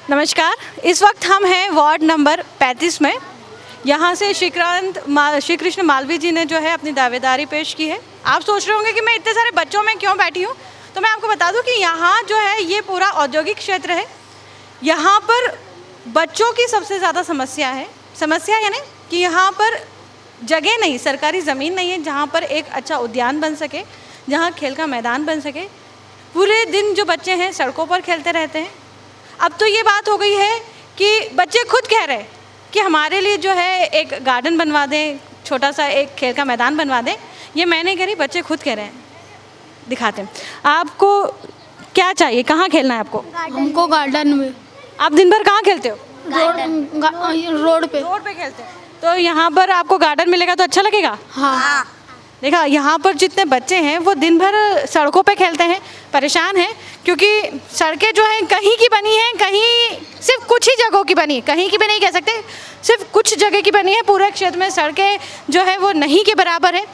नमस्कार, इस वक्त हम हैं वार्ड नंबर 35 में। यहाँ से श्री कृष्ण मालवीय जी ने जो है अपनी दावेदारी पेश की है। आप सोच रहे होंगे कि मैं इतने सारे बच्चों में क्यों बैठी हूँ, तो मैं आपको बता दूँ कि यहाँ जो है ये पूरा औद्योगिक क्षेत्र है। यहाँ पर बच्चों की सबसे ज़्यादा समस्या है यानी कि यहाँ पर जगह नहीं, सरकारी ज़मीन नहीं है जहाँ पर एक अच्छा उद्यान बन सके, जहाँ खेल का मैदान बन सके। पूरे दिन जो बच्चे हैं सड़कों पर खेलते रहते हैं। अब तो ये बात हो गई है कि बच्चे खुद कह रहे हैं कि हमारे लिए जो है एक गार्डन बनवा दें, छोटा सा एक खेल का मैदान बनवा दें। ये मैं नहीं कह रही, बच्चे खुद कह रहे हैं। दिखाते हैं आपको क्या चाहिए, कहाँ खेलना है आपको? हमको गार्डन में। आप दिन भर कहाँ खेलते हो? रोड पे। रोड पे खेलते हो, तो यहाँ पर आपको गार्डन मिलेगा तो अच्छा लगेगा। हाँ। देखा, यहाँ पर जितने बच्चे हैं वो दिन भर सड़कों पे खेलते हैं, परेशान हैं, क्योंकि सड़कें जो हैं कहीं की बनी हैं, कहीं सिर्फ कुछ ही जगहों की बनी है, कहीं की भी नहीं कह सकते, सिर्फ कुछ जगह की बनी है। पूरे क्षेत्र में सड़कें जो है वो नहीं के बराबर है।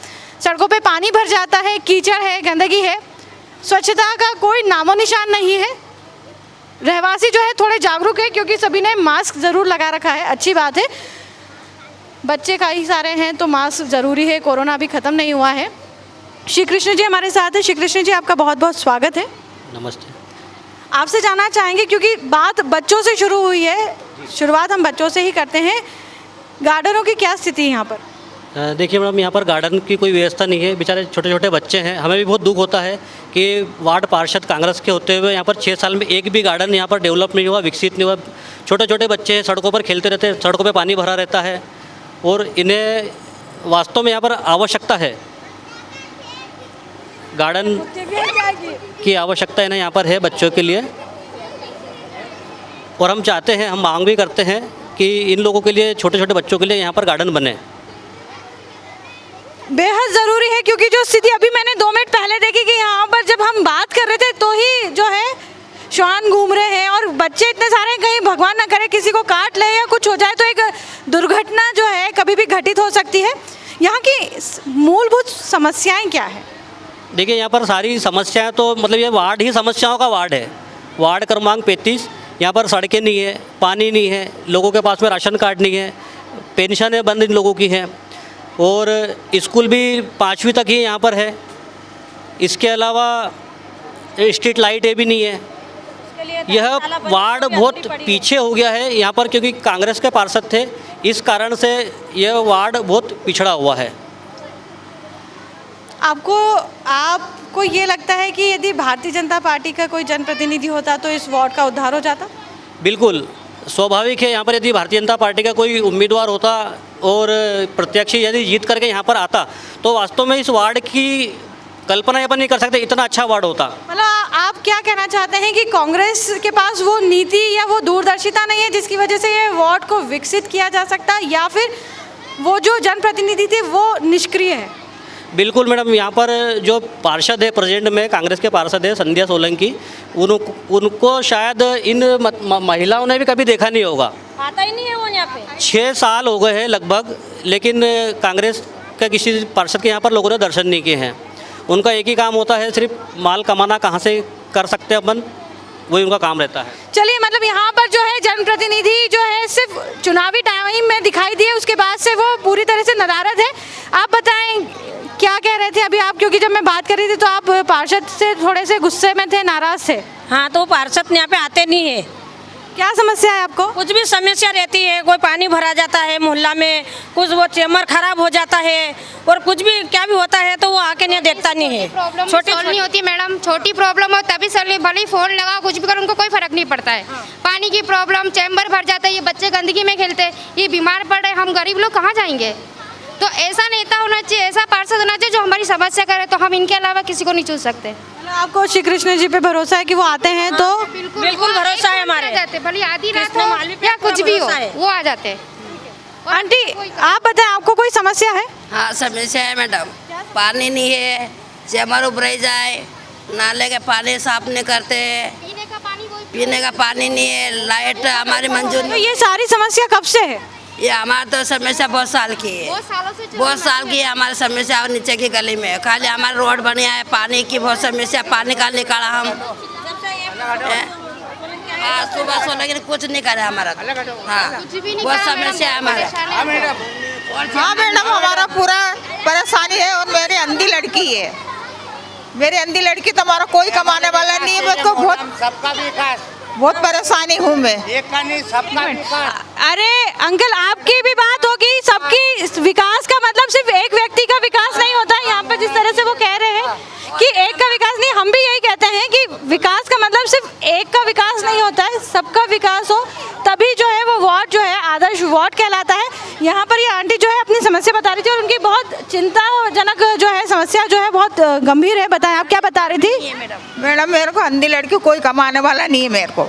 सड़कों पे पानी भर जाता है, कीचड़ है, गंदगी है, स्वच्छता का कोई नामो निशान नहीं है। रहवासी जो है थोड़े जागरूक है क्योंकि सभी ने मास्क ज़रूर लगा रखा है, अच्छी बात है। बच्चे कई सारे हैं तो मास्क ज़रूरी है, कोरोना अभी ख़त्म नहीं हुआ है। श्री कृष्ण जी हमारे साथ हैं। श्री कृष्ण जी, आपका बहुत बहुत स्वागत है। नमस्ते। आपसे जानना चाहेंगे, क्योंकि बात बच्चों से शुरू हुई है, शुरुआत हम बच्चों से ही करते हैं, गार्डनों की क्या स्थिति है यहाँ पर? देखिए मैडम, यहाँ पर गार्डन की कोई व्यवस्था नहीं है। बेचारे छोटे छोटे बच्चे हैं, हमें भी बहुत दुख होता है कि वार्ड पार्षद कांग्रेस के होते हुए यहाँ पर 6 साल में एक भी गार्डन यहाँ पर डेवलप नहीं हुआ, विकसित नहीं हुआ। छोटे छोटे बच्चे हैं, सड़कों पर खेलते रहते हैं, सड़कों पर पानी भरा रहता है और इन्हें वास्तव में यहाँ पर आवश्यकता है, गार्डन की आवश्यकता है ना यहाँ पर है बच्चों के लिए। और हम चाहते हैं, हम मांग भी करते हैं कि इन लोगों के लिए, छोटे छोटे बच्चों के लिए यहाँ पर गार्डन बने। बेहद ज़रूरी है, क्योंकि जो स्थिति अभी मैंने 2 मिनट पहले देखी कि यहाँ पर जब हम बात कर रहे थे तो ही जो है श्वान घूम रहे हैं और बच्चे इतने सारे, कहीं भगवान ना करे किसी को काट ले या कुछ हो जाए तो एक दुर्घटना जो है कभी भी घटित हो सकती है। यहाँ की मूलभूत समस्याएं क्या है? देखिए, यहाँ पर सारी समस्याएं तो मतलब ये वार्ड ही समस्याओं का वार्ड है। वार्ड क्रमांक 35, यहाँ पर सड़कें नहीं है, पानी नहीं है, लोगों के पास में राशन कार्ड नहीं है, पेंशनें बंद इन लोगों की हैं और स्कूल भी 5वीं तक ही यहाँ पर है। इसके अलावा स्ट्रीट लाइटें भी नहीं है। यह वार्ड बहुत पीछे हो गया है यहाँ पर, क्योंकि कांग्रेस के पार्षद थे, इस कारण से यह वार्ड बहुत पिछड़ा हुआ है। आपको ये लगता है कि यदि भारतीय जनता पार्टी का कोई जनप्रतिनिधि होता तो इस वार्ड का उद्धार हो जाता? बिल्कुल स्वाभाविक है। यहाँ पर यदि भारतीय जनता पार्टी का कोई उम्मीदवार होता और प्रत्याशी यदि जीत करके यहाँ पर आता तो वास्तव में इस वार्ड की कल्पना अपन नहीं कर सकते, इतना अच्छा वार्ड होता। मतलब आप क्या कहना चाहते हैं कि कांग्रेस के पास वो नीति या वो दूरदर्शिता नहीं है जिसकी वजह से ये वार्ड को विकसित किया जा सकता, या फिर वो जो जनप्रतिनिधि थे वो निष्क्रिय है? बिल्कुल मैडम, यहाँ पर जो पार्षद है प्रेजेंट में, कांग्रेस के पार्षद है संध्या सोलंकी, उनको शायद इन महिलाओं ने भी कभी देखा नहीं होगा, आता ही नहीं है वो यहाँ पे। 6 साल हो गए हैं लगभग, लेकिन कांग्रेस के किसी पार्षद के यहाँ पर लोगों ने दर्शन नहीं किए हैं। उनका एक ही काम होता है, सिर्फ माल कमाना, कहाँ से कर सकते हैं अपन, वही उनका काम रहता है। चलिए, मतलब यहाँ पर जो है जनप्रतिनिधि जो है सिर्फ चुनावी टाइम में दिखाई दिए, उसके बाद से वो पूरी तरह से नदारद है। आप बताएं क्या कह रहे थे अभी आप, क्योंकि जब मैं बात कर रही थी तो आप पार्षद से थोड़े से गुस्से में थे, नाराज थे। हाँ, तो पार्षद यहाँ पे आते नहीं है। क्या समस्या है आपको? कुछ भी समस्या रहती है, कोई पानी भरा जाता है मोहल्ला में, कुछ वो चेम्बर खराब हो जाता है और कुछ भी क्या भी होता है तो वो आके नहीं देखता नहीं है। छोटी नहीं होती मैडम, छोटी प्रॉब्लम हो तभी सर भले फोन लगा कुछ भी कर, उनको कोई फर्क नहीं पड़ता है। पानी की प्रॉब्लम, चैम्बर भर जाता है, ये बच्चे गंदगी में खेलते हैं, ये बीमार पड़ रहे, हम गरीब लोग कहाँ जाएंगे? तो ऐसा नेता होना चाहिए, ऐसा पार्षद होना चाहिए जो हमारी समस्या करे, तो हम इनके अलावा किसी को नहीं चुन सकते। आपको श्री कृष्ण जी पे भरोसा है कि वो आते हैं? तो बिल्कुल भरोसा है हमारे। भले आधी रात हो या कुछ भी हो, वो आ जाते हैं। आंटी, आप बताएं, आपको कोई समस्या है? हाँ, समस्या है मैडम। पानी नहीं है, चैम्बर उभर जाए, नाले के पानी साफ नहीं करते, पीने का पानी कोई पीने का पानी नहीं है, लाइट हमारी मंजूर तो नहीं। ये सारी समस्या कब से है? ये हमारा तो समस्या बहुत साल की है, बहुत सालों से चल बहुत साल की है हमारी समस्या। और नीचे की गली में खाली हमारा रोड बनिया है, पानी की बहुत समस्या, पानी का निकाला हम सुबह सो, लेकिन कुछ नहीं करे हमारा। हाँ, कुछ भी नहीं बहुत करा मैडम, समस्या है बहुत हमारा। परेशानी है। हाँ मैडम, हमारा पूरा परेशानी है। और मेरी अंधी लड़की है, मेरी अंधी लड़की तो हमारा कोई कमाने वाला नहीं है। मेरे को सबका विकास, बहुत परेशानी हूँ मैं। एक का नहीं सबका विकास। अरे अंकल, आपकी भी बात होगी, सबकी विकास का मतलब सिर्फ एक व्यक्ति का विकास नहीं होता है। यहाँ पर जिस तरह से वो कह रहे हैं कि एक का विकास नहीं, हम भी यही कहते हैं कि विकास का मतलब सिर्फ एक का विकास नहीं होता है, सबका विकास हो तभी जो है वो वार्ड जो है आदर्श वार्ड कहलाता है। यहाँ पर ये आंटी जो है अपनी समस्या बता रही थी और उनकी बहुत चिंताजनक जो है समस्या जो है बहुत गंभीर है। बताएं आप क्या बता रही थी? मैडम मेरे को अंधी लड़की, कोई कमाने वाला नहीं है मेरे को,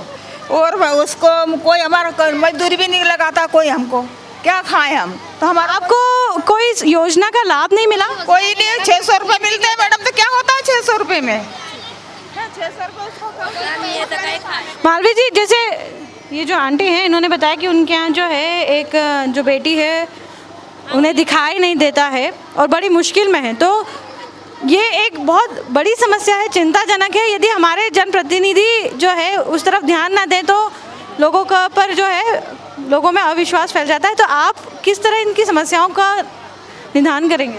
और उसको कोई हमारा मजदूरी भी नहीं लगाता कोई, हमको क्या खाएं हम। तो हमारा आपको कोई योजना का लाभ नहीं मिला? कोई नहीं। 600 रुपये मिलते हैं मैडम, तो क्या होता है 600 रुपये में? 600 मालवी जी, जैसे ये जो आंटी हैं इन्होंने बताया कि उनके यहाँ जो है एक जो बेटी है उन्हें दिखाई नहीं देता है और बड़ी मुश्किल में है, तो ये एक बहुत बड़ी समस्या है, चिंताजनक है। यदि हमारे जनप्रतिनिधि जो है उस तरफ ध्यान ना दें तो लोगों का पर जो है लोगों में अविश्वास फैल जाता है। तो आप किस तरह इनकी समस्याओं का निदान करेंगे?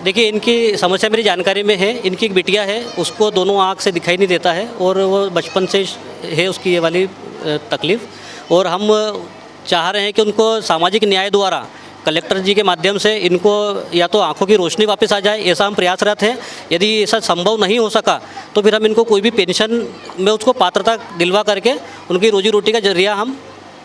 देखिए, इनकी समस्या मेरी जानकारी में है। इनकी एक बिटिया है, उसको दोनों आँख से दिखाई नहीं देता है और वो बचपन से है उसकी ये वाली तकलीफ़। और हम चाह रहे हैं कि उनको सामाजिक न्याय द्वारा कलेक्टर जी के माध्यम से इनको या तो आंखों की रोशनी वापस आ जाए, ऐसा हम प्रयासरत हैं। यदि ऐसा संभव नहीं हो सका तो फिर हम इनको कोई भी पेंशन में उसको पात्रता दिलवा करके उनकी रोजी रोटी का जरिया हम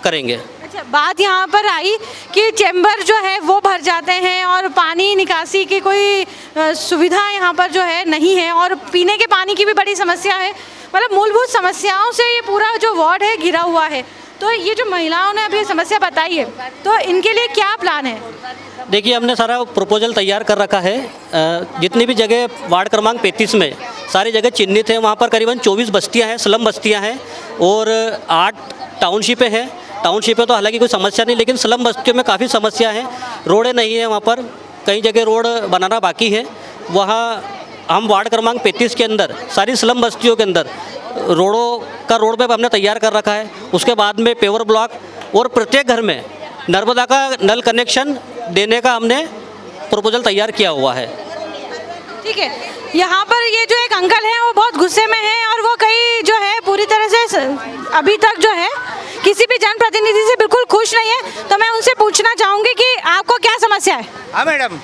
करेंगे। अच्छा, बात यहाँ पर आई कि चैम्बर जो है वो भर जाते हैं और पानी निकासी की कोई सुविधा यहाँ पर जो है नहीं है और पीने के पानी की भी बड़ी समस्या है। मतलब मूलभूत समस्याओं से ये पूरा जो वार्ड है घिरा हुआ है। तो ये जो महिलाओं ने अभी समस्या बताई है, तो इनके लिए क्या प्लान है? देखिए, हमने सारा प्रपोजल तैयार कर रखा है। जितनी भी जगह वार्ड क्रमांक 35 में सारी जगह चिन्हित है, वहाँ पर करीबन 24 बस्तियाँ हैं, स्लम बस्तियाँ हैं और 8 टाउनशिपें हैं। टाउनशिपें तो हालांकि कोई समस्या नहीं, लेकिन स्लम बस्तियों में काफ़ी समस्या है। रोडें नहीं है वहाँ पर, कई जगह रोड बनाना बाकी है। वहाँ हम वार्ड क्रमांक 35 के अंदर सारी स्लम बस्तियों के अंदर रोडों का रोड मैप हमने तैयार कर रखा है। उसके बाद में पेवर ब्लॉक और प्रत्येक घर में नर्मदा का नल कनेक्शन देने का हमने प्रपोजल तैयार किया हुआ है। ठीक है, यहाँ पर ये जो एक अंकल हैं वो बहुत गुस्से में हैं और वो कई जो है पूरी तरह से अभी तक जो है किसी भी जनप्रतिनिधि से बिल्कुल खुश नहीं है। तो मैं उनसे पूछना चाहूँगी कि आपको क्या समस्या है? हाँ मैडम,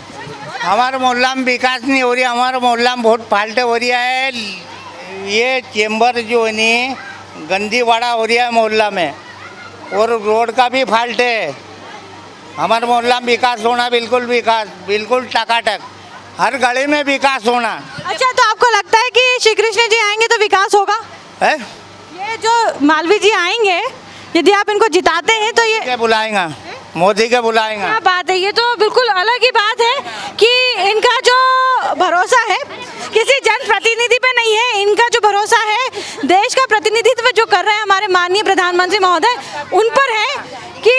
हमारे मोहल्ला में विकास नहीं हो रही, हमारे मोहल्ला में बहुत फाल्टे हो रही है। ये चेंबर जो है नी गंदी वाड़ा हो रहा है मोहल्ला में और रोड का भी फाल्ट है। हमारे मोहल्ला में विकास होना, बिल्कुल टकाटक, हर गली में विकास होना। अच्छा, तो आपको लगता है कि श्री कृष्ण जी आएंगे तो विकास होगा? है ये जो मालवी जी आएंगे, यदि आप इनको जिताते हैं तो ये क्या बुलाएंगा? मोदी के बुलाएंगा। क्या बात है, ये तो बिल्कुल अलग ही बात है कि इनका जो भरोसा है किसी जनप्रतिनिधि पे नहीं है, इनका जो भरोसा है देश का प्रतिनिधित्व जो कर रहे हैं हमारे माननीय प्रधानमंत्री महोदय उन पर है कि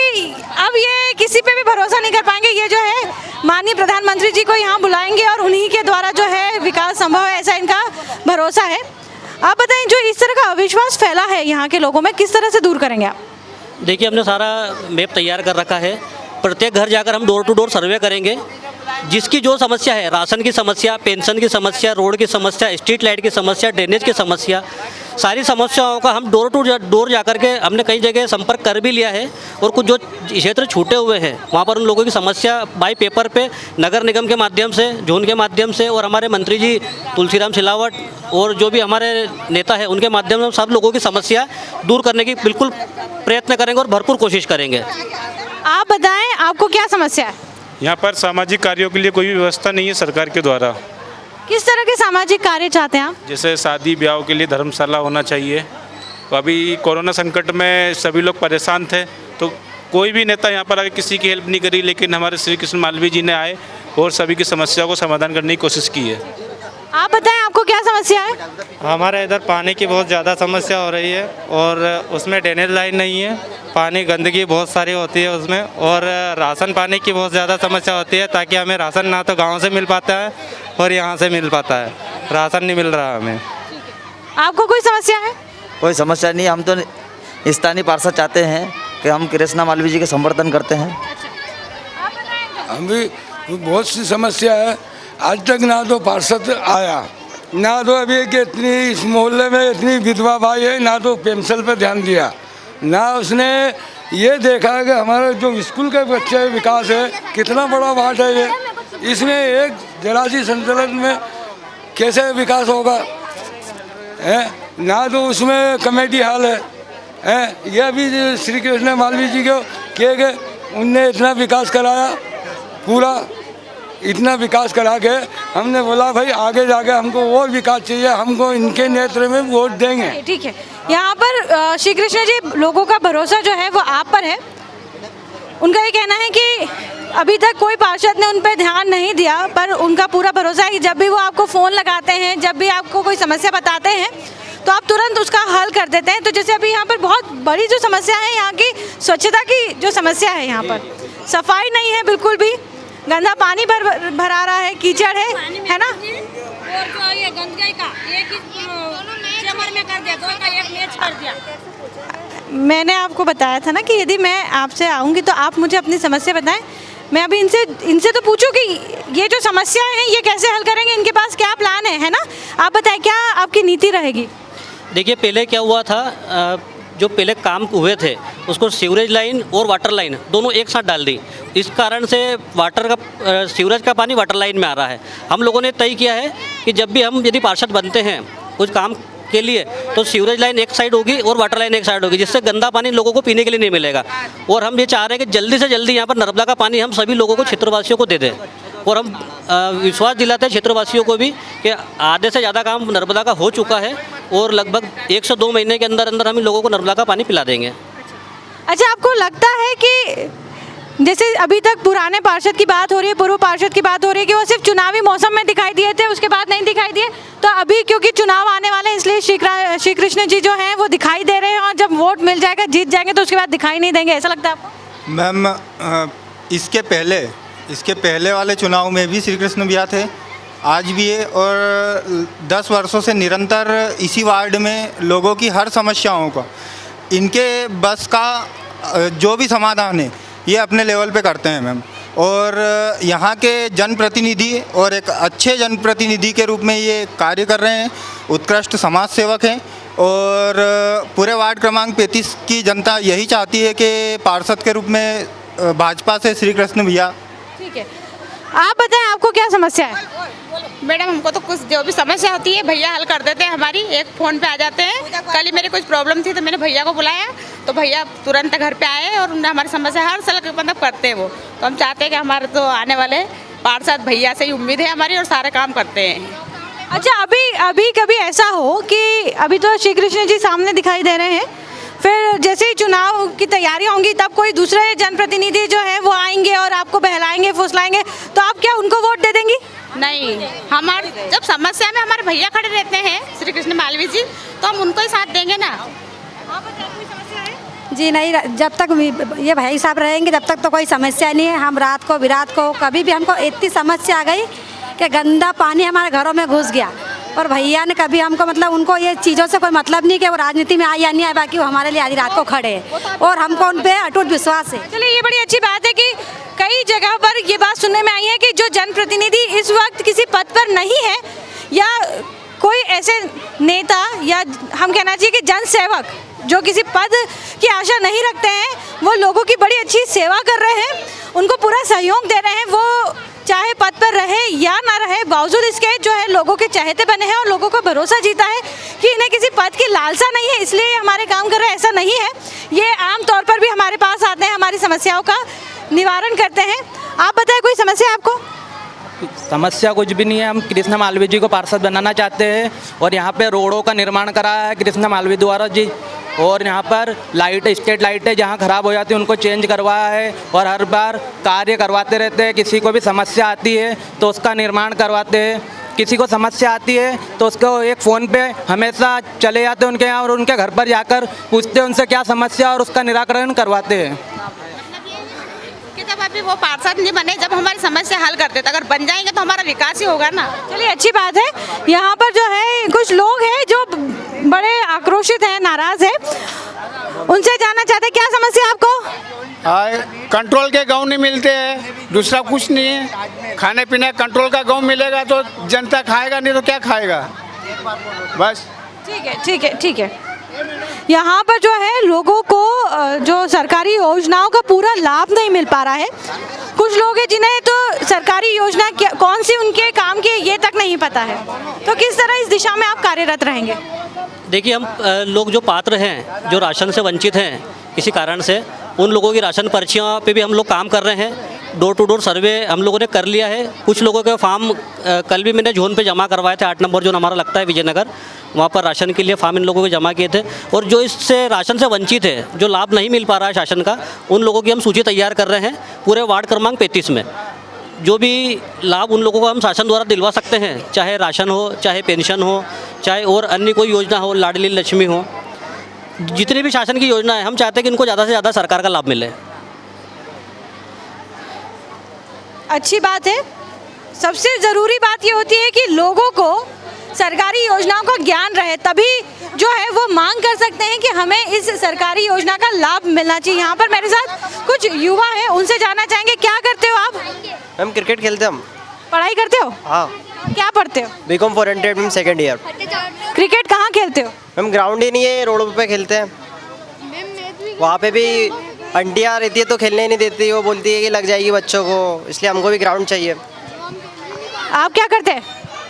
अब ये किसी पे भी भरोसा नहीं कर पाएंगे। ये जो है माननीय प्रधानमंत्री जी को यहाँ बुलाएंगे और उन्हीं के द्वारा जो है विकास संभव है, ऐसा इनका भरोसा है। आप बताएं, जो इस तरह का अविश्वास फैला है यहाँ के लोगों में, किस तरह से दूर करेंगे आप? देखिए, हमने सारा मैप तैयार कर रखा है। प्रत्येक घर जाकर हम डोर टू डोर सर्वे करेंगे। जिसकी जो समस्या है, राशन की समस्या, पेंशन की समस्या, रोड की समस्या, स्ट्रीट लाइट की समस्या, ड्रेनेज की समस्या, सारी समस्याओं का हम डोर टू डोर जा कर के हमने कई जगह संपर्क कर भी लिया है। और कुछ जो क्षेत्र छूटे हुए हैं वहाँ पर उन लोगों की समस्या बाई पेपर पे नगर निगम के माध्यम से, जोन के माध्यम से और हमारे मंत्री जी तुलसीराम सिलावट और जो भी हमारे नेता है उनके माध्यम से सब लोगों की समस्या दूर करने की बिल्कुल प्रयत्न करेंगे और भरपूर कोशिश करेंगे। आप बताएं, आपको क्या समस्या है? यहाँ पर सामाजिक कार्यों के लिए कोई भी व्यवस्था नहीं है सरकार के द्वारा। किस तरह के सामाजिक कार्य चाहते हैं आप? जैसे शादी ब्याह के लिए धर्मशाला होना चाहिए। तो अभी कोरोना संकट में सभी लोग परेशान थे, तो कोई भी नेता यहाँ पर आके किसी की हेल्प नहीं करी, लेकिन हमारे श्री कृष्ण मालवीय जी ने आए और सभी की समस्या को समाधान करने की कोशिश की है। आप बताएं आपको क्या समस्या है? हमारे इधर पानी की बहुत ज़्यादा समस्या हो रही है और उसमें ड्रेनेज लाइन नहीं है। पानी गंदगी बहुत सारी होती है उसमें, और राशन पानी की बहुत ज़्यादा समस्या होती है, ताकि हमें राशन ना तो गांव से मिल पाता है और यहाँ से मिल पाता है, राशन नहीं मिल रहा हमें। आपको कोई समस्या है? कोई समस्या नहीं, हम तो स्थानीय पार्षद चाहते हैं कि हम कृष्णा मालवीय जी के समर्थन करते हैं। हम भी बहुत सी समस्या है, आज तक ना तो पार्षद आया, ना तो अभी कि इतनी इस मोहल्ले में इतनी विधवा भाई है, ना तो पेंशन पर ध्यान दिया, ना उसने ये देखा कि हमारा जो स्कूल के बच्चे विकास है कितना बड़ा वार्ड है ये, इसमें एक जरा सी संचालन में कैसे विकास होगा है, ना तो उसमें कमेटी हाल है। यह भी श्री कृष्ण मालवीय जी को किए गए, उनने इतना विकास कराया, पूरा इतना विकास करा के हमने बोला भाई आगे जाके हमको और विकास चाहिए, हमको इनके नेतृत्व में वोट देंगे। ठीक है, यहाँ पर श्री कृष्ण जी लोगों का भरोसा जो है वो आप पर है। उनका ये कहना है कि अभी तक कोई पार्षद ने उन पर ध्यान नहीं दिया, पर उनका पूरा भरोसा है कि जब भी वो आपको फ़ोन लगाते हैं, जब भी आपको कोई समस्या बताते हैं तो आप तुरंत उसका हल कर देते हैं। तो जैसे अभी यहाँ पर बहुत बड़ी जो समस्या है यहाँ की स्वच्छता की जो समस्या है, यहाँ पर सफाई नहीं है बिल्कुल भी, गंदा पानी भरा रहा है, कीचड़ है ना। और जो ये गंदगी का एक चेम्बर में कर दिया, दो का एक मैच कर दिया। मैंने आपको बताया था ना कि यदि मैं आपसे आऊँगी तो आप मुझे अपनी समस्या बताएं। मैं अभी इनसे तो पूछूं कि ये जो समस्या है ये कैसे हल करेंगे, इनके पास क्या प्लान है ना। आप बताएं क्या आपकी नीति रहेगी? देखिए पहले क्या हुआ था, जो पहले काम हुए थे उसको सीवरेज लाइन और वाटर लाइन दोनों एक साथ डाल दी। इस कारण से सीवरेज का पानी वाटर लाइन में आ रहा है। हम लोगों ने तय किया है कि जब भी हम यदि पार्षद बनते हैं कुछ काम के लिए तो सीवरेज लाइन एक साइड होगी और वाटर लाइन एक साइड होगी, जिससे गंदा पानी लोगों को पीने के लिए नहीं मिलेगा। और हम ये चाह रहे हैं कि जल्दी से जल्दी यहाँ पर नर्मदा का पानी हम सभी लोगों को, क्षेत्रवासियों को दे दें। और हम विश्वास दिलाते हैं क्षेत्रवासियों को भी कि आधे से ज़्यादा काम नर्मदा का हो चुका है और लगभग 1 से 2 महीने के अंदर अंदर हम इन लोगों को नर्मदा का पानी पिला देंगे। अच्छा, आपको लगता है कि जैसे अभी तक पुराने पार्षद की बात हो रही है, पूर्व पार्षद की बात हो रही है कि वो सिर्फ चुनावी मौसम में दिखाई दिए थे, उसके बाद नहीं दिखाई दिए, तो अभी क्योंकि चुनाव आने वाले हैं इसलिए श्री कृष्ण जी जो हैं वो दिखाई दे रहे हैं, और जब वोट मिल जाएगा, जीत जाएंगे तो उसके बाद दिखाई नहीं देंगे, ऐसा लगता है आपको? मैम इसके पहले वाले चुनाव में भी श्री कृष्ण भैया थे, आज भी है, और 10 वर्षों से निरंतर इसी वार्ड में लोगों की हर समस्याओं का इनके बस का जो भी समाधान है ये अपने लेवल पे करते हैं मैम। और यहाँ के जनप्रतिनिधि और एक अच्छे जनप्रतिनिधि के रूप में ये कार्य कर रहे हैं, उत्कृष्ट समाज सेवक हैं। और पूरे वार्ड क्रमांक 35 की जनता यही चाहती है कि पार्षद के रूप में भाजपा से श्री कृष्ण भैया। ठीक है, आप बताएं आपको क्या समस्या है? मैडम हमको तो कुछ जो भी समस्या होती है भैया हल कर देते हैं, हमारी एक फ़ोन पे आ जाते हैं। कल ही मेरी कुछ प्रॉब्लम थी तो मैंने भैया को बुलाया तो भैया तुरंत घर पे आए और उन्होंने हमारी समस्या हर साल मतलब करते हैं वो। तो हम चाहते हैं कि हमारे तो आने वाले पार्षद भैया से ही उम्मीद है हमारी, और सारे काम करते हैं। अच्छा, अभी कभी ऐसा हो कि अभी तो श्री कृष्ण जी सामने दिखाई दे रहे हैं, फिर जैसे ही चुनाव की तैयारियां होंगी तब कोई दूसरे जनप्रतिनिधि जो है वो आएंगे और आपको बहलाएंगे फुसलाएंगे, तो आप क्या उनको वोट दे देंगी? नहीं, हमारे जब समस्या में हमारे भैया खड़े रहते हैं श्री कृष्ण मालवीय जी, तो हम उनको ही साथ देंगे ना। जी नहीं, जब तक ये भाई साहब रहेंगे तब तक तो कोई समस्या नहीं है। हम रात को विरात को कभी भी हमको इतनी समस्या आ गई कि गंदा पानी हमारे घरों में घुस गया, और भैया ने कभी हमको मतलब उनको ये चीज़ों से कोई मतलब नहीं कि वो राजनीति में आए या नहीं आए, बाकी वो हमारे लिए आधी रात को खड़े हैं और हमको उन पर अटूट विश्वास है। चलिए, ये बड़ी अच्छी बात है कि कई जगह पर ये बात सुनने में आई है कि जो जनप्रतिनिधि इस वक्त किसी पद पर नहीं है, या कोई ऐसे नेता या हम कहना चाहिए कि जन सेवक जो किसी पद की आशा नहीं रखते हैं, वो लोगों की बड़ी अच्छी सेवा कर रहे हैं, उनको पूरा सहयोग दे रहे हैं। वो चाहे पद पर रहे या ना रहे, बावजूद इसके जो है लोगों के चहेते बने हैं और लोगों का भरोसा जीता है कि इन्हें किसी पद की लालसा नहीं है, इसलिए ये हमारे काम कर रहे हैं, ऐसा नहीं है। ये आम तौर पर भी हमारे पास आते हैं, हमारी समस्याओं का निवारण करते हैं। आप बताएं, कोई समस्या आपको? समस्या कुछ भी नहीं है। हम कृष्णा मालवीय जी को पार्षद बनाना चाहते हैं, और यहाँ पे रोडों का निर्माण कराया है कृष्णा मालवीय द्वारा जी, और यहाँ पर लाइट, स्ट्रीट लाइटें जहाँ ख़राब हो जाती हैं उनको चेंज करवाया है, और हर बार कार्य करवाते रहते हैं। किसी को भी समस्या आती है तो उसका निर्माण करवाते हैं, किसी को समस्या आती है तो उसको एक फ़ोन पे हमेशा चले जाते हैं उनके यहाँ और उनके घर पर जाकर पूछते हैं उनसे क्या समस्या और उसका निराकरण करवाते हैं। कि जब अभी वो पार्षद नहीं बने, जब हमारी समस्या हल कर देते, अगर बन जाएंगे तो हमारा विकास ही होगा ना। चलिए अच्छी बात है। यहाँ पर जो है कुछ लोग हैं जो बड़े आक्रोशित हैं, नाराज हैं, उनसे जानना चाहते हैं क्या समस्या है आपको? कंट्रोल के गाँव नहीं मिलते हैं, दूसरा कुछ नहीं है। खाने पीने कंट्रोल का गाँव मिलेगा तो जनता खाएगा, नहीं तो क्या खाएगा। बस ठीक है ठीक है ठीक है। यहाँ पर जो है लोगों को जो सरकारी योजनाओं का पूरा लाभ नहीं मिल पा रहा है। कुछ लोग हैं जिन्हें तो सरकारी योजना कौन सी उनके काम की ये तक नहीं पता है। तो किस तरह इस दिशा में आप कार्यरत रहेंगे? देखिए, हम लोग जो पात्र हैं, जो राशन से वंचित हैं किसी कारण से, उन लोगों की राशन पर्चियों पे भी हम लोग काम कर रहे हैं। डोर टू डोर सर्वे हम लोगों ने कर लिया है। कुछ लोगों के फॉर्म कल भी मैंने जोन पे जमा करवाए थे। 8 नंबर जोन हमारा लगता है विजयनगर, वहाँ पर राशन के लिए फॉर्म इन लोगों को जमा किए थे। और जो इससे राशन से वंचित है, जो लाभ नहीं मिल पा रहा है शासन का, उन लोगों की हम सूची तैयार कर रहे हैं पूरे वार्ड क्रमांक 35 में। जो भी लाभ उन लोगों को हम शासन द्वारा दिलवा सकते हैं, चाहे राशन हो, चाहे पेंशन हो, चाहे और अन्य कोई योजना हो, लाडली लक्ष्मी हो, जितनी भी शासन की योजना है, हम चाहते हैं कि इनको ज़्यादा से ज़्यादा सरकार का लाभ मिले। अच्छी बात है। सबसे ज़रूरी बात ये होती है कि लोगों को सरकारी योजनाओं का ज्ञान रहे, तभी जो है वो मांग कर सकते हैं कि हमें इस सरकारी योजना का लाभ मिलना चाहिए। यहाँ पर मेरे साथ कुछ युवा हैं, उनसे जानना चाहेंगे क्या करते हो आप? मैम क्रिकेट खेलते हम। पढ़ाई करते हो? हाँ। क्या पढ़ते हो? BCom 400 ma'am, second year. Cricket कहाँ खेलते हो? मैम ग्राउंड ही नहीं है, रोड पे खेलते हैं। वहाँ पे भी आंटियाँ रहती है तो खेलने ही नहीं देती, वो बोलती है कि लग जाएगी बच्चों को, इसलिए हमको भी ग्राउंड चाहिए। आप क्या करते हैं?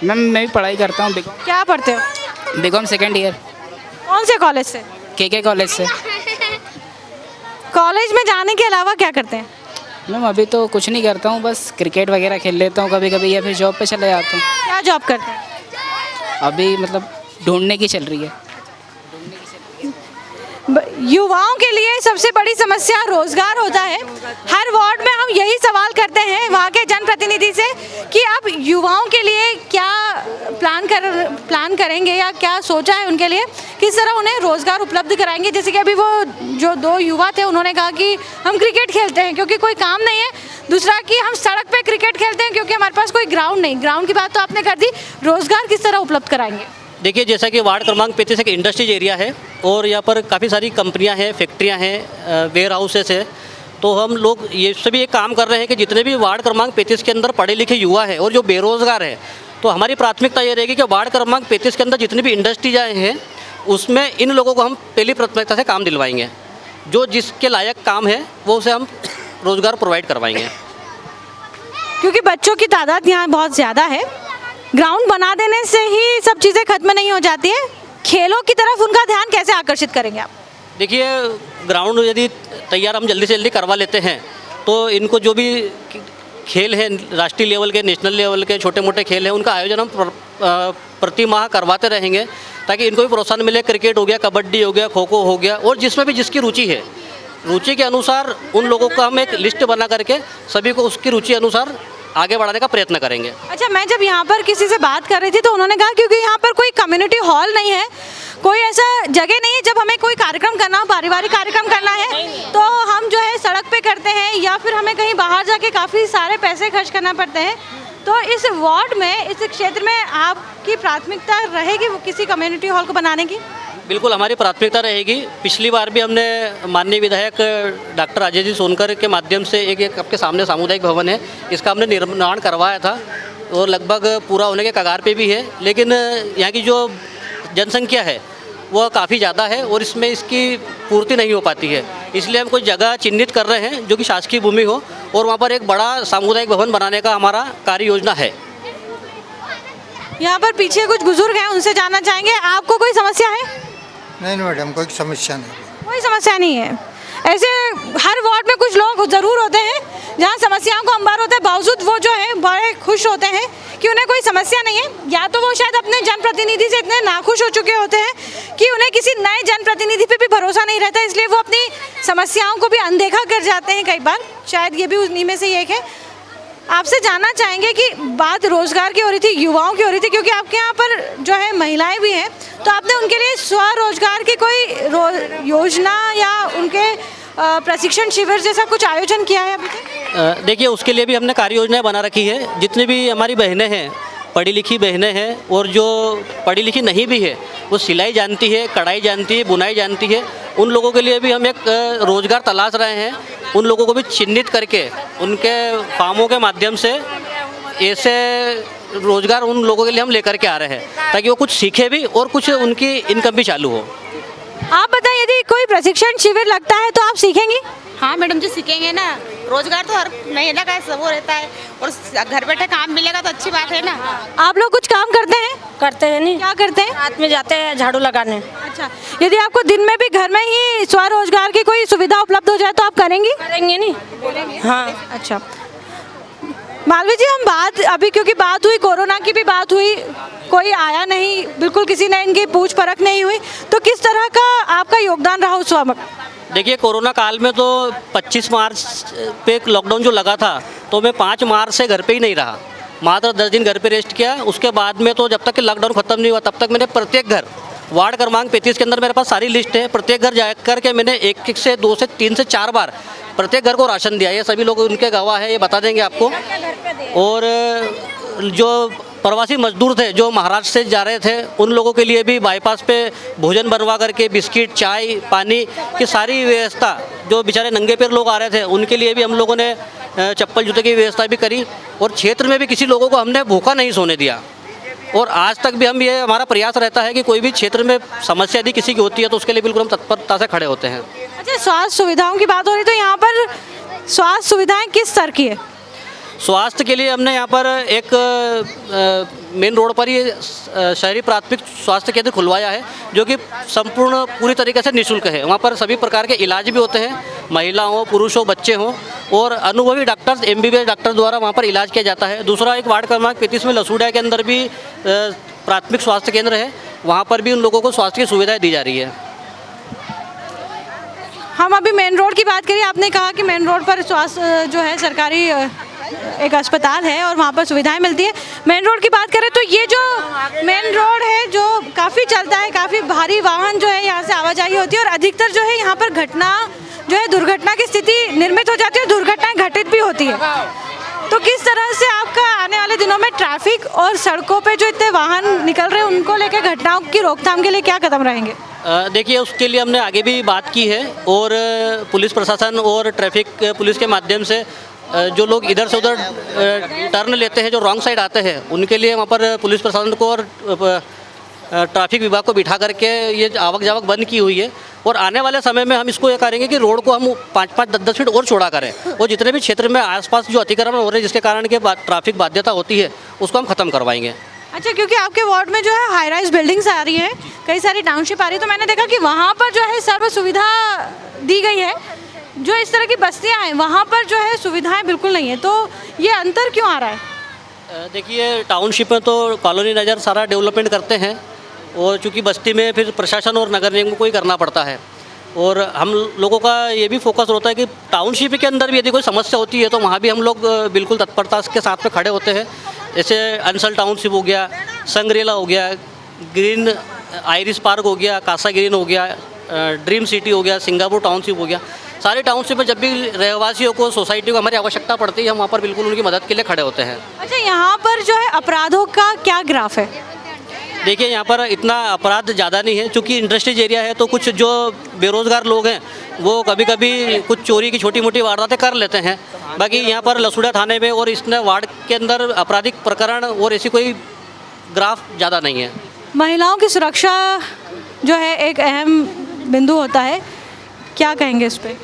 मैम मैं भी पढ़ाई करता हूँ। क्या पढ़ते हो? BCom second year. कौन से कॉलेज से? के कॉलेज से। कॉलेज में जाने के अलावा क्या करते हैं? मैम अभी तो कुछ नहीं करता हूँ, बस क्रिकेट वगैरह खेल लेता हूँ कभी कभी, या फिर जॉब पे चले जाता हूँ। क्या जॉब करते हैं? अभी मतलब ढूंढने की चल रही है। युवाओं के लिए सबसे बड़ी समस्या रोजगार होता है। हर वार्ड में हम यही सवाल करते हैं वहाँ के जनप्रतिनिधि से कि आप युवाओं के लिए क्या प्लान करेंगे या क्या सोचा है उनके लिए, किस तरह उन्हें रोजगार उपलब्ध कराएंगे। जैसे कि अभी वो जो 2 युवा थे, उन्होंने कहा कि हम क्रिकेट खेलते हैं क्योंकि कोई काम नहीं है, दूसरा कि हम सड़क पे क्रिकेट खेलते हैं क्योंकि हमारे पास कोई ग्राउंड नहीं। ग्राउंड की बात तो आपने कर दी, रोजगार किस तरह उपलब्ध कराएंगे? देखिए, जैसा कि वार्ड क्रमांक 35 एक इंडस्ट्रीज एरिया है और यहाँ पर काफ़ी सारी कंपनियाँ हैं, फैक्ट्रियाँ हैं, वेयर हाउसेस है। तो हम लोग ये सभी एक काम कर रहे हैं कि जितने भी वार्ड क्रमांक 35 के अंदर पढ़े लिखे युवा हैं और जो बेरोज़गार हैं, तो हमारी प्राथमिकता ये रहेगी कि वार्ड क्रमांक 35 के अंदर जितनी भी इंडस्ट्रीज हैं उसमें इन लोगों को हम पहली प्राथमिकता से काम दिलवाएंगे। जो जिसके लायक काम है वो उसे हम रोज़गार प्रोवाइड करवाएंगे। क्योंकि बच्चों की तादाद यहाँ बहुत ज़्यादा है, ग्राउंड बना देने से ही सब चीज़ें खत्म नहीं हो जाती है। खेलों की तरफ उनका ध्यान कैसे आकर्षित करेंगे आप? देखिए, ग्राउंड यदि तैयार हम जल्दी से जल्दी करवा लेते हैं तो इनको जो भी खेल हैं, राष्ट्रीय लेवल के, नेशनल लेवल के छोटे मोटे खेल हैं, उनका आयोजन हम प्रति माह करवाते रहेंगे ताकि इनको भी प्रोत्साहन मिले। क्रिकेट हो गया, कबड्डी हो गया, खो खो हो गया, और जिसमें भी जिसकी रुचि है, रुचि के अनुसार उन लोगों का हम एक लिस्ट बना करके सभी को उसकी रुचि अनुसार आगे बढ़ाने का प्रयत्न करेंगे। अच्छा, मैं जब यहाँ पर किसी से बात कर रही थी तो उन्होंने कहा क्योंकि यहाँ पर कोई कम्युनिटी हॉल नहीं है, कोई ऐसा जगह नहीं है, जब हमें कोई कार्यक्रम करना हो, पारिवारिक कार्यक्रम करना है, तो हम जो है सड़क पे करते हैं या फिर हमें कहीं बाहर जाके काफ़ी सारे पैसे खर्च करना पड़ते हैं। तो इस वार्ड में, इस क्षेत्र में आपकी प्राथमिकता रहेगी किसी कम्युनिटी हॉल को बनाने की? बिल्कुल, हमारी प्राथमिकता रहेगी। पिछली बार भी हमने माननीय विधायक डॉक्टर राजेश जी सोनकर के माध्यम से एक आपके सामने सामुदायिक भवन है, इसका हमने निर्माण करवाया था और लगभग पूरा होने के कगार पे भी है। लेकिन यहाँ की जो जनसंख्या है वह काफ़ी ज़्यादा है और इसमें इसकी पूर्ति नहीं हो पाती है, इसलिए हम कोई जगह चिन्हित कर रहे हैं जो कि शासकीय भूमि हो और वहाँ पर एक बड़ा सामुदायिक भवन बनाने का हमारा कार्य योजना है। यहाँ पर पीछे कुछ बुजुर्ग हैं, उनसे जानना चाहेंगे, आपको कोई समस्या है? नहीं मैडम, कोई समस्या नहीं। कोई समस्या नहीं है। ऐसे हर वार्ड में कुछ लोग ज़रूर होते हैं जहाँ समस्याओं को अंबार होता है, बावजूद वो जो है बड़े खुश होते हैं कि उन्हें कोई समस्या नहीं है। या तो वो शायद अपने जनप्रतिनिधि से इतने नाखुश हो चुके होते हैं कि उन्हें किसी नए जनप्रतिनिधि पे भी भरोसा नहीं रहता, इसलिए वो अपनी समस्याओं को भी अनदेखा कर जाते हैं कई बार। शायद ये भी उन्हीं में से एक है। आपसे जानना चाहेंगे कि बात रोजगार की हो रही थी, युवाओं की हो रही थी, क्योंकि आपके यहाँ पर जो है महिलाएं भी हैं, तो आपने उनके लिए स्वरोजगार की कोई योजना या उनके प्रशिक्षण शिविर जैसा कुछ आयोजन किया है अभी तक? देखिए, उसके लिए भी हमने कार्य योजनाएँ बना रखी है। जितनी भी हमारी बहनें हैं, पढ़ी लिखी बहनें हैं, और जो पढ़ी लिखी नहीं भी है, वो सिलाई जानती है, कढ़ाई जानती है, बुनाई जानती है, उन लोगों के लिए भी हम एक रोज़गार तलाश रहे हैं। उन लोगों को भी चिन्हित करके उनके फार्मों के माध्यम से ऐसे रोज़गार उन लोगों के लिए हम लेकर के आ रहे हैं, ताकि वो कुछ सीखे भी और कुछ उनकी इनकम भी चालू हो। आप बताइए, यदि कोई प्रशिक्षण शिविर लगता है तो आप सीखेंगी? हाँ मैडम जी, सीखेंगे ना। रोजगार तो हर महीना का वो रहता है, और घर बैठे काम मिलेगा तो अच्छी बात है ना। आप लोग कुछ काम करते हैं? करते हैं। नहीं, क्या करते हैं? रात में जाते हैं झाड़ू लगाने। अच्छा, यदि आपको दिन में भी घर में ही स्वरोजगार की कोई सुविधा उपलब्ध हो जाए तो आप करेंगी? करेंगे नहीं। हाँ। अच्छा मालवी जी, हम बात अभी, क्योंकि बात हुई कोरोना की भी बात हुई, कोई आया नहीं, बिल्कुल किसी ने इनकी पूछ परख नहीं हुई, तो किस तरह का आपका योगदान रहा उस वक्त? देखिए, कोरोना काल में तो 25 मार्च पे लॉकडाउन जो लगा था, तो मैं 5 मार्च से घर पे ही नहीं रहा, मात्र 10 दिन घर पे रेस्ट किया। उसके बाद में तो जब तक कि लॉकडाउन ख़त्म नहीं हुआ, तब तक मैंने प्रत्येक घर, वार्ड क्रमांक 35 के अंदर मेरे पास सारी लिस्ट है, प्रत्येक घर जा कर के मैंने 1 से 2 से 3 से 4 बार प्रत्येक घर को राशन दिया। ये सभी लोग उनके गवाह है, ये बता देंगे आपको। और जो प्रवासी मजदूर थे जो महाराष्ट्र से जा रहे थे, उन लोगों के लिए भी बाईपास पे भोजन बनवा करके बिस्किट, चाय, पानी की सारी व्यवस्था, जो बेचारे नंगे पैर लोग आ रहे थे उनके लिए भी हम लोगों ने चप्पल जूते की व्यवस्था भी करी। और क्षेत्र में भी किसी लोगों को हमने भूखा नहीं सोने दिया। और आज तक भी हम, ये हमारा प्रयास रहता है कि कोई भी क्षेत्र में समस्या यदि किसी की होती है तो उसके लिए बिल्कुल हम तत्परता से खड़े होते हैं। अच्छा, स्वास्थ्य सुविधाओं की बात हो रही, तो यहाँ पर स्वास्थ्य सुविधाएं किस स्तर की है? स्वास्थ्य के लिए हमने यहाँ पर एक मेन रोड पर ही शहरी प्राथमिक स्वास्थ्य केंद्र खुलवाया है, जो कि संपूर्ण पूरी तरीके से निःशुल्क है। वहाँ पर सभी प्रकार के इलाज भी होते हैं, महिला हो, पुरुष हो, बच्चे हों, और अनुभवी डॉक्टर्स, MBBS डॉक्टर द्वारा वहाँ पर इलाज किया जाता है। दूसरा, एक वार्ड क्रमांक 35 में लसूड़ा के अंदर भी प्राथमिक स्वास्थ्य केंद्र है, वहाँ पर भी उन लोगों को स्वास्थ्य की सुविधाएँ दी जा रही है। हम अभी मेन रोड की बात करें, आपने कहा कि मेन रोड पर स्वास्थ्य जो है सरकारी एक अस्पताल है और वहाँ पर सुविधाएं मिलती है। मेन रोड की बात करें तो ये जो मेन रोड है जो काफ़ी चलता है, काफ़ी भारी वाहन जो है यहाँ से आवाजाही होती है, और अधिकतर जो है यहाँ पर घटना जो है दुर्घटना की स्थिति निर्मित हो जाती है, दुर्घटनाएं घटित भी होती है। तो किस तरह से आपका आने वाले दिनों में ट्रैफिक और सड़कों पे जो इतने वाहन निकल रहे हैं उनको लेकर घटनाओं की रोकथाम के लिए क्या कदम रहेंगे? देखिए, उसके लिए हमने आगे भी बात की है, और पुलिस प्रशासन और ट्रैफिक पुलिस के माध्यम से जो लोग इधर से उधर टर्न लेते हैं, जो रॉन्ग साइड आते हैं, उनके लिए वहाँ पर पुलिस प्रशासन को और ट्रैफिक विभाग को बिठा करके ये आवक जावक बंद की हुई है। और आने वाले समय में हम इसको ये करेंगे कि रोड को हम 5-5, 10-10 फीट और चौड़ा करें, और जितने भी क्षेत्र में आसपास जो अतिक्रमण हो रहे हैं जिसके कारण के ट्रैफिक बाध्यता होती है, उसको हम ख़त्म करवाएंगे। अच्छा, क्योंकि आपके वार्ड में जो है हाई राइज बिल्डिंग्स आ रही हैं, कई सारी टाउनशिप आ रही है, तो मैंने देखा कि वहाँ पर जो है सर्व सुविधा दी गई है, जो इस तरह की बस्तियाँ हैं वहाँ पर जो है सुविधाएं बिल्कुल नहीं है, तो ये अंतर क्यों आ रहा है? देखिए, टाउनशिप में तो कॉलोनी नज़र सारा डेवलपमेंट करते हैं, और चूँकि बस्ती में फिर प्रशासन और नगर निगम को ही करना पड़ता है। और हम लोगों का ये भी फोकस होता है कि टाउनशिप के अंदर भी यदि कोई समस्या होती है तो वहाँ भी हम लोग बिल्कुल तत्परता के साथ में खड़े होते हैं। जैसे अंसल टाउनशिप हो गया, संग्रेला हो गया, ग्रीन आइरिस पार्क हो गया, कासा ग्रीन हो गया, ड्रीम सिटी हो गया, सिंगापुर टाउनशिप हो गया। सारी टाउनशिप में जब भी रहवासियों को, सोसाइटी को हमारी आवश्यकता पड़ती है, हम वहाँ पर बिल्कुल उनकी मदद के लिए खड़े होते हैं। अच्छा, यहाँ पर जो है अपराधों का क्या ग्राफ है? देखिए, यहाँ पर इतना अपराध ज़्यादा नहीं है, क्योंकि इंडस्ट्रीज एरिया है, तो कुछ जो बेरोज़गार लोग हैं वो कभी कभी कुछ चोरी की छोटी मोटी वारदातें कर लेते हैं। बाकी यहाँ पर लसूड़ा थाने में और इस वार्ड के अंदर आपराधिक प्रकरण और ऐसी कोई ग्राफ ज़्यादा नहीं है। महिलाओं की सुरक्षा जो है एक अहम बिंदु होता है, क्या कहेंगे इस पर?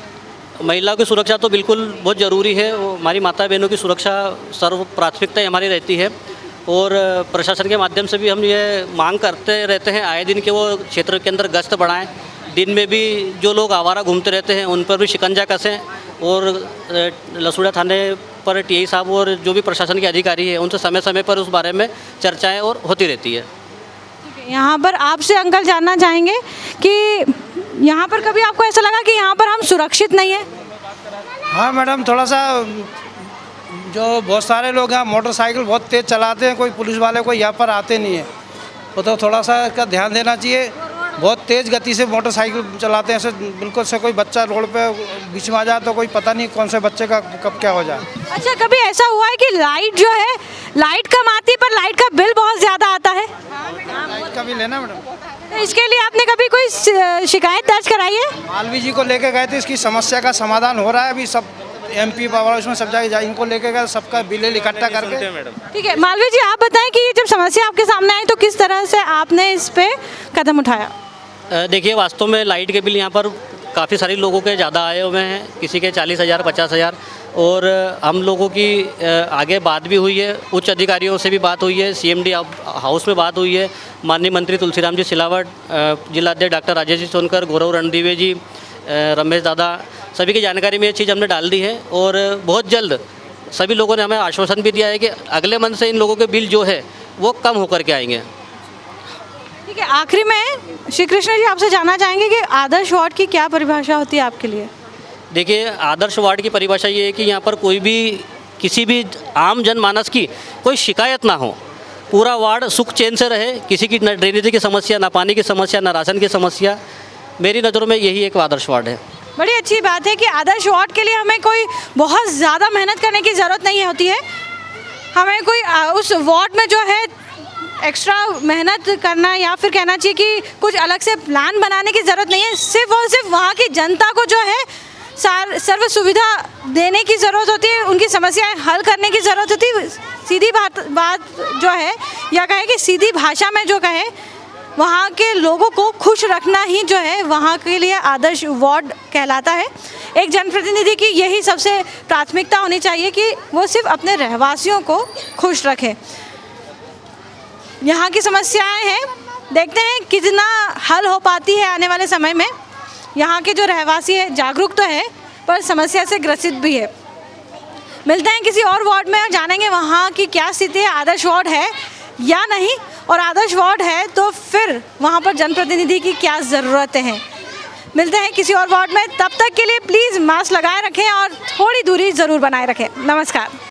महिलाओं की सुरक्षा तो बिल्कुल बहुत ज़रूरी है। हमारी माता बहनों की सुरक्षा सर्व प्राथमिकता हमारी रहती है, और प्रशासन के माध्यम से भी हम ये मांग करते रहते हैं आए दिन कि वो क्षेत्र के अंदर गश्त बढ़ाएं। दिन में भी जो लोग आवारा घूमते रहते हैं उन पर भी शिकंजा कसें, और लसूड़ा थाने पर TI साहब और जो भी प्रशासन के अधिकारी हैं उनसे समय समय पर उस बारे में चर्चाएं और होती रहती है। यहाँ पर आपसे अंकल जानना चाहेंगे कि यहाँ पर कभी आपको ऐसा लगा कि यहाँ पर हम सुरक्षित नहीं हैं? हाँ मैडम, थोड़ा सा जो बहुत सारे लोग हैं मोटरसाइकिल बहुत तेज़ चलाते हैं, कोई पुलिस वाले कोई यहाँ पर आते नहीं है, वो तो थोड़ा सा इसका ध्यान देना चाहिए। बहुत तेज़ गति से मोटरसाइकिल चलाते हैं, ऐसे बिल्कुल से कोई बच्चा रोड पे बीच में आ जाए तो कोई पता नहीं कौन से बच्चे का कब क्या हो जाए। अच्छा, कभी ऐसा हुआ है कि लाइट जो है लाइट कम आती है पर लाइट का बिल बहुत ज़्यादा आता है? लाइट का बिल है ना मैडम। तो इसके लिए आपने कभी कोई शिकायत दर्ज कराई है? मालवी जी को लेके गए थे, इसकी समस्या का समाधान हो रहा है। अभी सब MP पावर उसमें सब जगह इनको लेके गए, सबका बिल इकट्ठा करके। ठीक है, मालवी जी आप बताएं कि ये जब समस्या आपके सामने आई तो किस तरह से आपने इस पे कदम उठाया? देखिए, वास्तव में लाइट के बिल यहाँ पर काफ़ी सारे लोगों के ज़्यादा आए हुए हैं, किसी के 40,000 50,000, और हम लोगों की आगे बात भी हुई है, उच्च अधिकारियों से भी बात हुई है, CMD हाउस में बात हुई है, माननीय मंत्री तुलसीराम जी सिलावट, जिलाध्यक्ष डॉक्टर राजेश जी सोनकर, गौरव रणदीवे जी, रमेश दादा, सभी की जानकारी में ये चीज़ हमने डाल दी है। और बहुत जल्द सभी लोगों ने हमें आश्वासन भी दिया है कि अगले मंथ से इन लोगों के बिल जो है वो कम होकर के आएंगे। ठीक है, आखिरी में श्री कृष्ण जी आपसे जानना चाहेंगे कि आदर्श वार्ड की क्या परिभाषा होती है आपके लिए? देखिए, आदर्श वार्ड की परिभाषा ये है कि यहाँ पर कोई भी किसी भी आम जनमानस की कोई शिकायत ना हो, पूरा वार्ड सुख चैन से रहे, किसी की न ड्रेनेज की समस्या, ना पानी की समस्या, ना राशन की समस्या। मेरी नज़रों में यही एक आदर्श वार्ड है। बड़ी अच्छी बात है कि आदर्श वार्ड के लिए हमें कोई बहुत ज़्यादा मेहनत करने की ज़रूरत नहीं होती है, हमें कोई उस वार्ड में जो है एक्स्ट्रा मेहनत करना या फिर कहना चाहिए कि कुछ अलग से प्लान बनाने की ज़रूरत नहीं है। सिर्फ और सिर्फ वहाँ की जनता को जो है सर्व सुविधा देने की ज़रूरत होती है, उनकी समस्याएं हल करने की ज़रूरत होती है। सीधी बात जो है, या कहे कि सीधी भाषा में जो कहे, वहाँ के लोगों को खुश रखना ही जो है वहाँ के लिए आदर्श वार्ड कहलाता है। एक जनप्रतिनिधि की यही सबसे प्राथमिकता होनी चाहिए कि वो सिर्फ अपने रहवासियों को खुश रखे। यहाँ की समस्याएं हैं, देखते हैं कितना हल हो पाती है आने वाले समय में। यहाँ के जो रहवासी हैं जागरूक तो है पर समस्या से ग्रसित भी है। मिलते हैं किसी और वार्ड में और जानेंगे वहाँ की क्या स्थिति है, आदर्श वार्ड है या नहीं, और आदर्श वार्ड है तो फिर वहाँ पर जनप्रतिनिधि की क्या ज़रूरतें हैं। मिलते हैं किसी और वार्ड में, तब तक के लिए प्लीज़ मास्क लगाए रखें और थोड़ी दूरी ज़रूर बनाए रखें। नमस्कार।